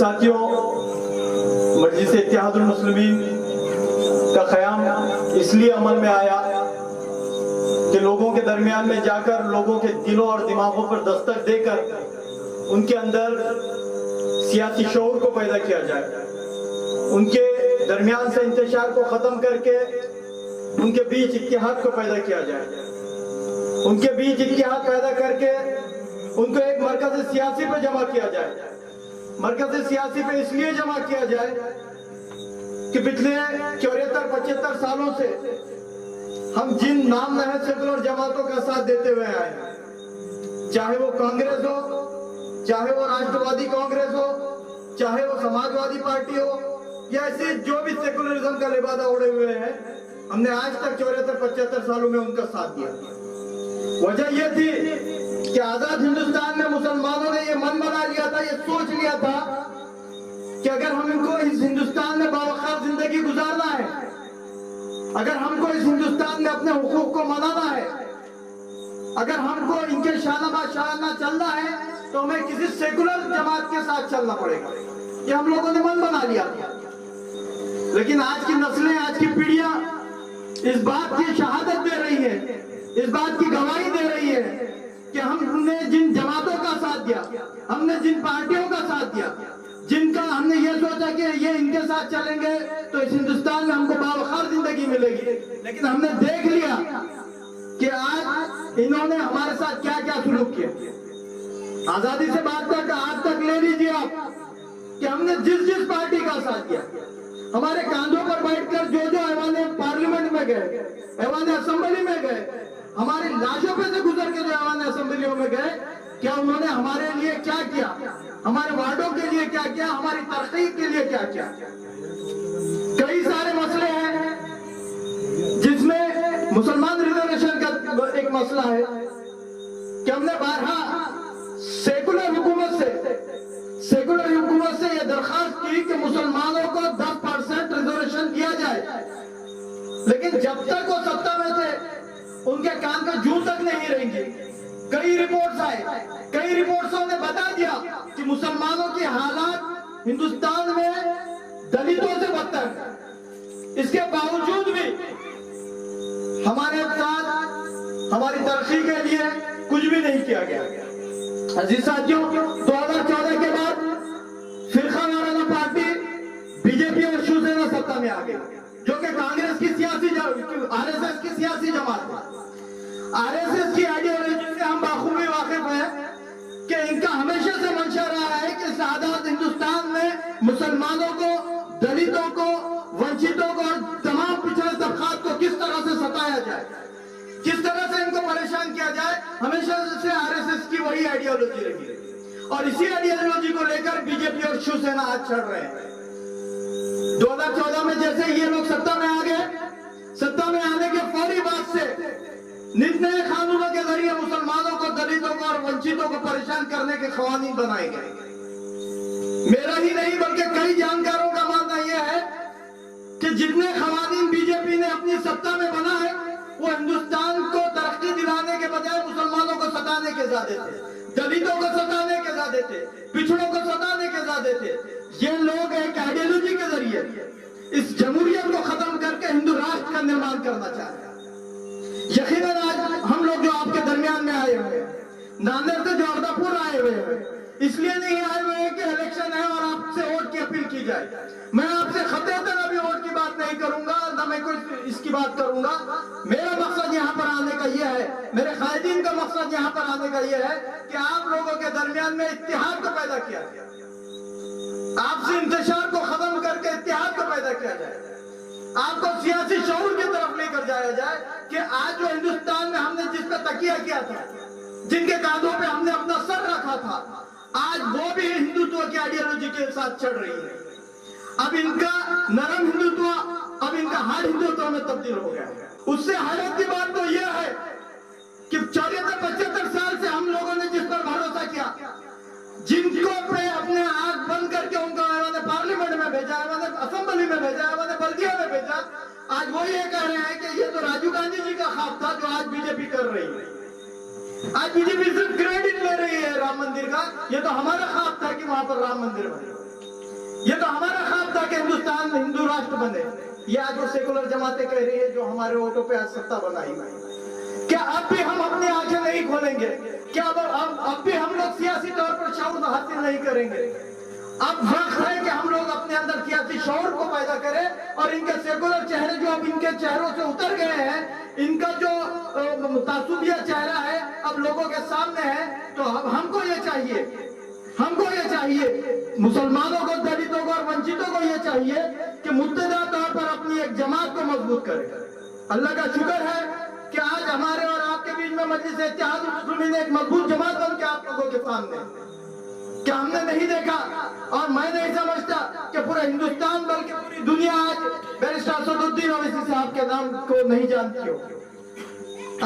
साथियों, मजलिस इत्तेहादुल मुस्लिमीन का क़याम इसलिए अमल में आया कि लोगों के दरमियान में जाकर लोगों के दिलों और दिमागों पर दस्तक देकर उनके अंदर सियासी शऊर को पैदा किया जाए, उनके दरमियान से इंतशार को ख़त्म करके उनके बीच इत्तेहाद को पैदा किया जाए, उनके बीच इत्तेहाद पैदा करके उनको एक मरकज़ सियासी पे जमा किया जाए। मरकज़ सियासी पे इसलिए जमा किया जाए कि पिछले 74-75 सालों से हम जिन नाम नहद सेकुलर जमातों का साथ देते हुए आए हैं, चाहे वो कांग्रेस हो, चाहे वो राष्ट्रवादी कांग्रेस हो, चाहे वो समाजवादी पार्टी हो, या ऐसे जो भी सेकुलरिज्म का लिबादा उड़े हुए हैं, हमने आज तक 74-75 सालों में उनका साथ दिया। वजह यह थी कि आजाद हिंदुस्तान में मुसलमानों ने ये मन बना लिया था, ये सोच लिया था कि अगर हम इनको इस हिंदुस्तान में बावकार जिंदगी गुजारना है, अगर हमको इस हिंदुस्तान में अपने हुकूक को मनाना है, अगर हमको इनके शाना चलना है, तो हमें किसी सेकुलर जमात के साथ चलना पड़ेगा। ये हम लोगों ने मन बना लिया था। लेकिन आज की नस्लें, आज की पीढ़ियां इस बात की शहादत दे रही है, इस बात की गवाही दे रही है कि हमने जिन जमातों का साथ दिया, हमने जिन पार्टियों का साथ दिया, जिनका हमने ये सोचा कि ये इनके साथ चलेंगे तो इस हिंदुस्तान में हमको बावखार जिंदगी मिलेगी, लेकिन हमने देख लिया कि आज इन्होंने हमारे साथ क्या क्या सुलूक किया। आजादी से बात तक आज तक ले लीजिए आप कि हमने जिस जिस पार्टी का साथ दिया, हमारे कांधों पर बैठकर जो जो ऐवाने पार्लियामेंट में गए, ऐवाने असेंबली में गए, हमारी लाशों पे से गुजर के जो ऐवाने असेंबलियों में गए, क्या उन्होंने हमारे लिए क्या किया, हमारे वार्डों के लिए क्या किया, हमारी तरक्की के लिए क्या किया। कई सारे मसले हैं जिसमें मुसलमान रिजर्वेशन का एक मसला है कि हमने बारहा सेकुलर हुकूमत से यह दरखास्त की कि मुसलमानों को 10% रिजर्वेशन दिया जाए, लेकिन जब तक वो सत्ता में थे उनके कान पे जूं तक नहीं रहेंगे। कई रिपोर्ट्स आए, कई रिपोर्ट्सों ने बता दिया कि मुसलमानों की हालात हिंदुस्तान में दलितों से बदतर है। इसके बावजूद भी हमारे साथ हमारी तरक्की के लिए कुछ भी नहीं किया गया। अजीज साथियों, 2014 के बाद फिरका वाराना पार्टी बीजेपी और शिवसेना सत्ता में आ गई, जो कि कांग्रेस की आरएसएस की सियासी जमात है। आरएसएस की आइडियोलॉजी से हम बाखूबी वाकिफ हैं कि इनका हमेशा से मंशा रहा है कि इस आजाद हिंदुस्तान में मुसलमानों को, दलितों को, वंचितों को और तमाम पिछड़े तबकात को किस तरह से सताया जाए, किस तरह से इनको परेशान किया जाए। हमेशा से आरएसएस की वही आइडियोलॉजी रही है और इसी आइडियोलॉजी को लेकर बीजेपी और शिवसेना आज चढ़ रहे हैं। 2014 में जैसे ये लोग सत्ता में आ गए, सत्ता में आने के फौरी बाद से नित नए कानूनों के जरिए मुसलमानों को, दलितों को और वंचितों को परेशान करने के कानून बनाए गए। मेरा ही नहीं बल्कि कई जानकारों का मानना यह है कि जितने कानून बीजेपी ने अपनी सत्ता में बनाए वो हिंदुस्तान को तरक्की दिलाने के बजाय मुसलमानों को सताने के ज्यादा थे, दलितों को सताने के ज्यादा थे, पिछड़ों को सताने के ज्यादा थे। ये लोग एक आइडियोलॉजी के जरिए इस जमहूरियत को खत्म करके हिंदू राष्ट्र का निर्माण करना चाहते हैं। यकीनन आज हम लोग जो आपके दरमियान में आए हुए हैं, नांदेड़ से जोरदापुर आए हुए हैं, इसलिए नहीं आए हुए हैं कि इलेक्शन है और आपसे वोट की अपील की जाए। मैं आपसे खतरतर अभी वोट की बात नहीं करूंगा, ना मैं कुछ इसकी बात करूंगा। मेरा मकसद यहाँ पर आने का यह है, मेरे कायदीन का मकसद यहाँ पर आने का यह है कि आप लोगों के दरमियान में इत्तेहाद को पैदा किया जाए, आपसी इंतशार को खत्म करके इत्तेहाद को पैदा किया जाए, आपको सियासी शऊर की तरफ लेकर जाया जाए कि आज जो हिंदुस्तान में हमने जिस पे तकिया किया था, जिनके कांधों पे हमने अपना सर रखा था, आज वो भी हिंदुत्व की आइडियोलॉजी के साथ चढ़ रही है। अब इनका नरम हिंदुत्व अब इनका हार्ड हिंदुत्व में तब्दील हो गया है। उससे हैरत की बात तो यह है कि 74-75 साल से हम लोगों ने जिस पर भरोसा किया, जिनको पे अपने आंख बंद करके उनको मैंने पार्लियामेंट में भेजा, मैंने असेंबली में भेजा, मैंने बल्दिया में भेजा, आज वो ये कह रहे हैं कि ये तो राजीव गांधी जी का ख्वाब था जो आज बीजेपी कर रही है। आज बीजेपी सिर्फ क्रेडिट ले रही है राम मंदिर का, ये तो हमारा ख्वाब था कि वहां पर राम मंदिर बने। یہ تو ہمارا خواب تھا کہ ہندوستان ہندو راشٹر بنے. یہ آج وہ سیکولر جماعتیں کہہ رہی ہے جو ہمارے ووٹوں پہ آج ستا بنائی ہوئی. کیا اب بھی ہم اپنی آنکھیں نہیں کھولیں گے؟ کیا اب بھی ہم لوگ سیاسی طور پر شعور حاصل نہیں کریں گے؟ اب وقت ہے کہ ہم لوگ اپنے اندر سیاسی شعور کو پیدا کریں اور ان کے سیکولر چہرے جو اب ان کے چہروں سے اتر گئے ہیں، ان کا جو تعصبیہ چہرہ ہے اب لوگوں کے سامنے ہے. تو اب ہم کو یہ چاہیے مسلمانوں کو، دلتوں کو اور ونچتوں کو یہ چاہیے کہ متحدہ طور پر اپنی ایک جماعت کو مضبوط کرے. اللہ کا شکر ہے کہ آج ہمارے اور آپ کے بیچ میں مجلس اتحاد المسلمین ایک مضبوط جماعت بن کے آپ لوگوں کے سامنے. کیا ہم نے نہیں دیکھا اور میں نہیں سمجھتا کہ پورا ہندوستان بلکہ پوری دنیا آج بیرسٹر اسد الدین اویسی صاحب کے نام کو نہیں جانتی ہو.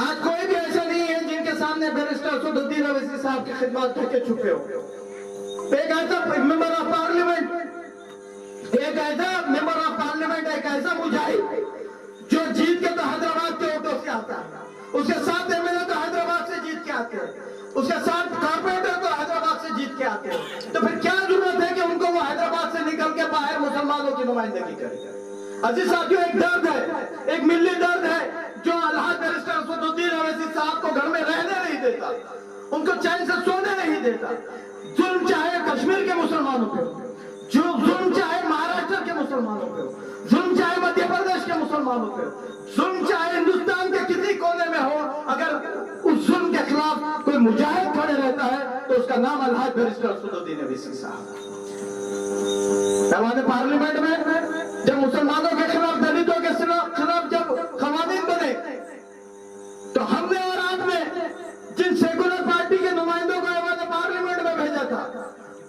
آج کوئی بھی ایسا نہیں ہے جن کے سامنے بیرسٹر اسد الدین اویسی صاحب کی خدمات ٹھکے چھپے ہو. ایک ایسا ممبر آف پارلیمنٹ، ایک ایسا مجاہد جو جیت کے تو حیدرآباد کے ووٹوں سے آتا ہے، اس کے ساتھ ایم ایل اے تو حیدرآباد سے جیت کے آتے ہیں، اس کے ساتھ کارپوریٹر تو حیدرآباد سے جیت کے آتے ہیں. تو پھر کیا ضرورت ہے کہ ان کو وہ حیدرآباد سے نکل کے باہر مسلمانوں کی نمائندگی کرے؟ عزیز ساتھیوں، ایک درد ہے، ایک ملی درد ہے جو الحاج بیرسٹر اسد الدین اویسی صاحب کو گھر میں رہنے نہیں دیتا، ان کو چین سے سونے نہیں دیتا. ظلم چاہے کشمیر کے مسلمانوں پہ ہو، جو ظلم چاہے مہاراشٹر کے مسلمانوں پہ ہو، ظلم چاہے مدھیہ پردیش کے مسلمانوں پہ ہو، ظلم چاہے ہندوستان کے کسی کونے میں ہو، اگر اس ظلم کے خلاف کوئی مجاہد کھڑے رہتا ہے تو اس کا نام الحاج بیرسٹر اسد الدین اویسی صاحب. ایوان پارلیمنٹ میں جب مسلمانوں کے خلاف، دلتوں کے خلاف جب قوانین بنے تو ہم نے اور آپ نے جن سیکولر پارٹی کے نمائندوں کو ایوان پارلیمنٹ میں بھیجا تھا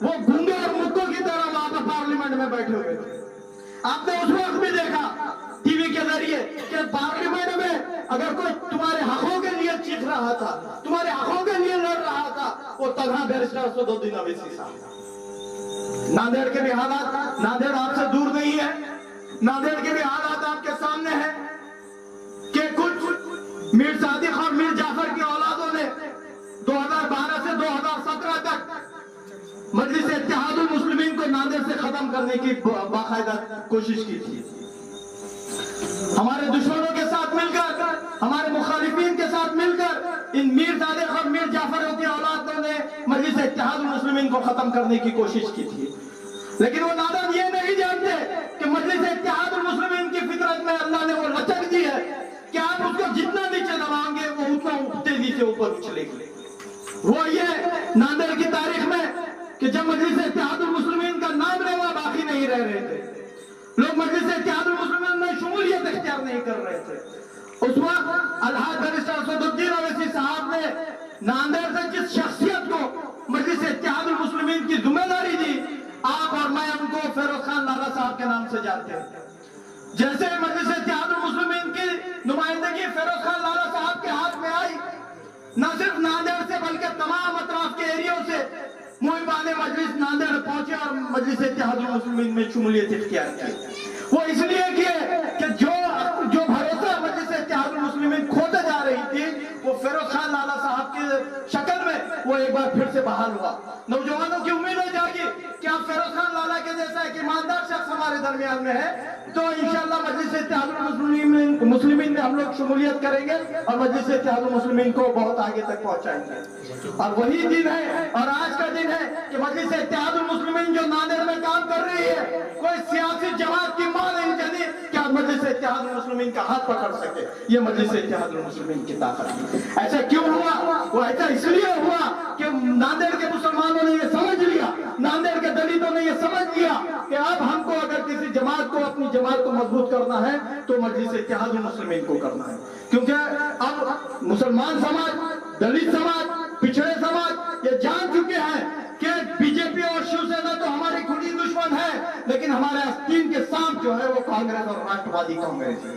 وہ گونگے اور مکوں کی طرح وہاں پر پارلیمنٹ میں بیٹھے ہوئے تھے. آپ نے اس وقت بھی دیکھا ٹی وی کے ذریعے کہ پارلیمنٹ میں اگر کوئی تمہارے حقوں کے لیے چیخ رہا تھا، تمہارے حقوں کے لیے لڑ رہا تھا، وہ تنہا بیرسٹر اسد الدین اویسی صاحب. ناندیڑ کے بھی حالات، ناندیڑ آپ سے دور نہیں ہے، ناندیڑ کے بھی حالات آپ کے سامنے ہیں کہ کچھ میر صادق اور میر جعفر کی اولادوں نے 2012 سے 2017 تک مجلس اتحاد المسلمین کو ناندیڑ سے ختم کرنے کی باقاعدہ کوشش کی تھی. ہمارے دشمنوں کے ساتھ مل کر، ہمارے مخالفین کے ساتھ مل کر ان میر صادق اور میر جعفر کی اولادوں نے مجلس اتحاد المسلمین کو ختم کرنے کی کوشش کی تھی. لیکن وہ نادان یہ نہیں جانتے کہ مجلس اتحاد المسلمین کی فطرت میں اللہ نے وہ لچک دی ہے کہ آپ اس کو جتنا نیچے دبائیں گے وہ اتنا تیزی سے اوپر اچھلے گی. وہ یہ ناندیڑ کی تاریخ میں کہ جب مجلس اتحاد المسلمین کا نام لیوا باقی نہیں رہ رہے تھے، لوگ مجلس اتحاد المسلمین میں شمولیت اختیار نہیں کر رہے تھے، اس وقت الحاج بیرسٹر اسد الدین اویسی صاحب نے ناندیڑ سے جس شخصیت کو مجلس اتحاد المسلمین کی ذمہ داری دی، آپ اور میں ان کو فیروز خان لارا صاحب کے نام سے جانتے ہیں. جیسے مجلس اتحاد المسلمین کی نمائندگی فیروز خان لارا صاحب کے ہاتھ میں آئی، نہ صرف ناندیڑ سے بلکہ تمام اطراف کے ایریوں سے محبان مجلس ناندیڑ پہنچے اور مجلس اتحاد المسلمین میں شمولیت اختیار کی. وہ اس لیے کیے کہ جو بھروسہ مجلس اتحاد المسلمین کھوتے جا رہی تھی وہ فیروز خان لالا صاحب کی شکل میں وہ ایک بار پھر سے بحال ہوا. نوجوانوں کی امید ہے جاگی کہ آپ فیروز خان لالا کے جیسا ایک ایماندار شخص ہمارے درمیان میں ہے تو انشاءاللہ مجلس اتحاد المسلمین میں ہم لوگ شمولیت کریں گے اور مجلس اتحاد المسلمین کو بہت آگے تک پہنچائیں گے. اور وہی دن ہے اور آج کا دن ہے کہ مجلس اتحاد المسلمین جو ناندیڑ میں کام کر رہی ہے، کوئی سیاسی جماعت کی ماں نہیں چلی کہ آپ مجلس اتحاد المسلمین کا ہاتھ پکڑ سکے. یہ مجلس اتحاد المسلمین کی طاقت ہے. ایسا کیوں ہوا؟ وہ ایسا اس لیے ہوا کہ ناندیڑ کے مسلمانوں نے یہ سمجھ لیا، ناندیڑ کے دلتوں نے یہ سمجھ لیا کہ اب ہم کو اگر کسی جماعت کو، اپنی جماعت کو مضبوط کرنا ہے تو مجلس اتحاد المسلمین کو کرنا ہے. کیونکہ اب مسلمان سماج، دلت سماج، پچھڑے سماج یہ جان چکے ہیں کہ بی جے پی اور شیو سینا تو ہماری کھلی دشمن ہے، لیکن ہمارے آستین کے سانپ جو ہے وہ کانگریس اور راشٹروادی کانگریس ہے.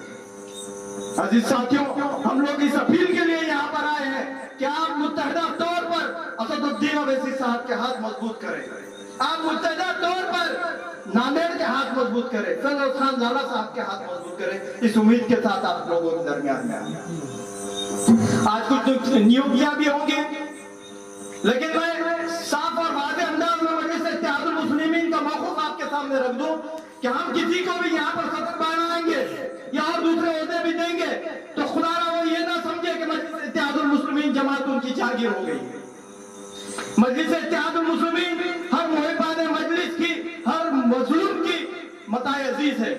عزیز ساتھیوں، ہم لوگ اس اپیل کے لیے یہاں پر آئے ہیں کہ آپ متحدہ طور پر اسد الدین اویسی صاحب کے ہاتھ مضبوط کریں، آپ متحدہ طور پر ناندیڑ کے ہاتھ مضبوط کریں، فیروز خان لالا صاحب کے ہاتھ مضبوط کریں. اس امید کے ساتھ آپ لوگوں کے درمیان میں آئے. آج کچھ نیوکیاں بھی ہوں گی، لیکن میں صاف اور واضح انداز میں مجلس اتحاد المسلمین کا موقف آپ کے ساتھ सामने रख दूं कि हम किसी को भी यहाँ पर सदर बनाएंगे या और दूसरे ओहदे भी देंगे तो खुदा वो ये ना समझे कि मजलिस इत्तेहादुल मुस्लिमीन जमात उनकी जागीर हो गई। मजलिस इत्तेहादुल मुस्लिमीन हर मुहिब्बान मजलिस की, हर मजलूम की मताए अजीज है,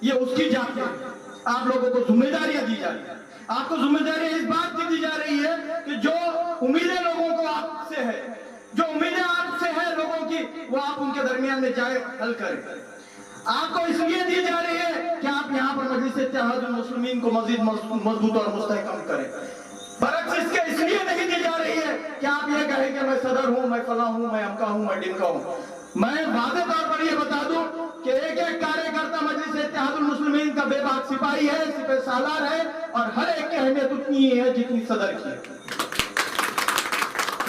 ये उसकी जागीर है। आप लोगों को जिम्मेदारियां दी जा रही है, आपको जिम्मेदारियां इस बात की दी जा रही है कि जो उम्मीदें लोगों को आपसे है, जो उम्मीदें आपसे है लोगों की, वो आप उनके दरमियान में जाए हल करें। आपको इसलिए दी जा रही है कि आप यहाँ पर मजलिस इत्तेहादुल मुस्लिमीन को मजीद मजबूत और मुस्तहकम करें। बरक्स इसके इसलिए नहीं दी जा रही है कि आप ये कहें कि मैं सदर हूं, मैं फला हूं, मैं अमका हूं, मैं डिमका हूं। मैं वादे तौर पर ये बता दूं कि एक एक कार्यकर्ता मजलिस इत्तेहादुल मुस्लिमीन का बेबाक सिपाही है, सिपह सालार है और हर एक की अहमियत उतनी ही है जितनी सदर की है।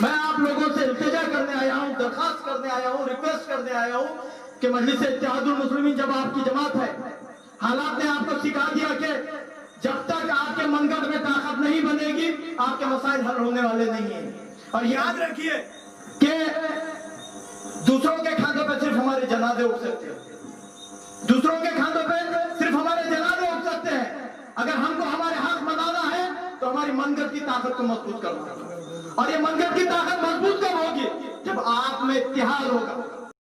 मैं आप लोगों से इल्तिजा करने आया हूं, दरखास्त करने आया हूं, रिक्वेस्ट करने आया हूं कि मजलिस इत्तेहादुल मुस्लिमीन जब आपकी जमात है, हालात ने आपको सिखा दिया कि जब तक आपके मनगढ़ में ताकत नहीं बनेगी आपके मसाइल हल होने वाले नहीं हैं। और याद रखिए कि दूसरों के खातों पे सिर्फ हमारे जनाजे उठ सकते हैं, दूसरों के खातों पे सिर्फ हमारे जनाजे उठ सकते हैं। अगर हमको हमारे हक मनाना है तो हमारी मनगढ़ की ताकत को मजबूत करना होगा। और ये मनगढ़ की ताकत मजबूत कब होगी? जब आप में इत्तेहाद होगा,